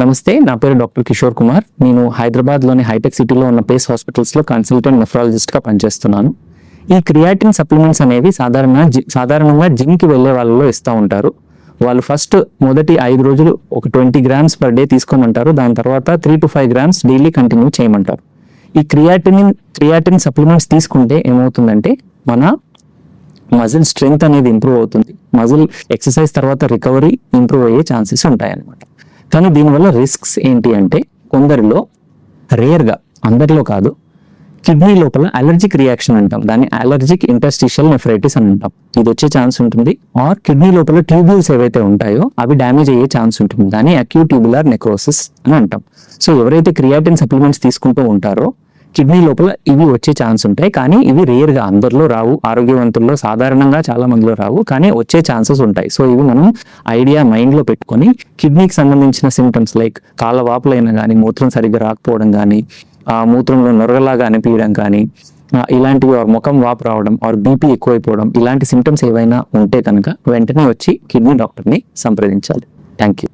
నమస్తే, నా పేరు డాక్టర్ కిషోర్ కుమార్. నేను హైదరాబాద్లోని హైటెక్ సిటీలో ఉన్న పేస్ హాస్పిటల్స్లో కన్సల్టెంట్ నెఫ్రాలజిస్ట్గా పనిచేస్తున్నాను. ఈ క్రియాటిన్ సప్లిమెంట్స్ అనేవి సాధారణంగా జిమ్కి వెళ్ళే వాళ్ళలో ఇస్తూ ఉంటారు. వాళ్ళు మొదటి 5 రోజులు ఒక 20 grams per day తీసుకోమంటారు. దాని తర్వాత 3 to 5 grams డైలీ కంటిన్యూ చేయమంటారు. ఈ క్రియాటిన్ సప్లిమెంట్స్ తీసుకుంటే ఏమవుతుందంటే మన మజిల్ స్ట్రెంగ్త్ అనేది ఇంప్రూవ్ అవుతుంది. మజిల్ ఎక్సర్సైజ్ తర్వాత రికవరీ ఇంప్రూవ్ అయ్యే ఛాన్సెస్ ఉంటాయి అన్నమాట. కానీ దీనివల్ల రిస్క్స్ ఏంటి అంటే కొందరిలో, రేర్గా, అందరిలో కాదు, కిడ్నీ లోపల అలర్జిక్ రియాక్షన్ అంటాం, దాన్ని అలర్జిక్ ఇంటర్స్టిషియల్ నెఫ్రైటిస్ అని అంటాం. ఇది వచ్చే ఛాన్స్ ఉంటుంది. ఆర్ కిడ్నీ లోపల ట్యూబ్యూల్స్ ఏవైతే ఉంటాయో అవి డ్యామేజ్ అయ్యే ఛాన్స్ ఉంటుంది. దాన్ని అక్యూట్ ట్యూబులర్ నెక్రోసిస్ అని అంటాం. సో ఎవరైతే క్రియాటిన్ సప్లిమెంట్స్ తీసుకుంటూ ఉంటారో కిడ్నీ లోపల ఇవి వచ్చే ఛాన్స్ ఉంటాయి. కానీ ఇవి రేర్గా, అందరిలో రావు. ఆరోగ్యవంతుల్లో సాధారణంగా చాలా మందిలో రావు, కానీ వచ్చే ఛాన్సెస్ ఉంటాయి. సో ఇవి మనం మైండ్లో పెట్టుకొని కిడ్నీకి సంబంధించిన సిమ్టమ్స్ లైక్ కాళ్ళ వాపులైనా కానీ, మూత్రం సరిగ్గా రాకపోవడం కానీ, మూత్రంలో నొరగలాగా అనిపించడం కానీ, ఇలాంటివి, ముఖం వాపు రావడం, బీపీ ఎక్కువైపోవడం, ఇలాంటి సిమ్టమ్స్ ఏవైనా ఉంటే కనుక వెంటనే వచ్చి కిడ్నీ డాక్టర్ని సంప్రదించాలి. Thank you.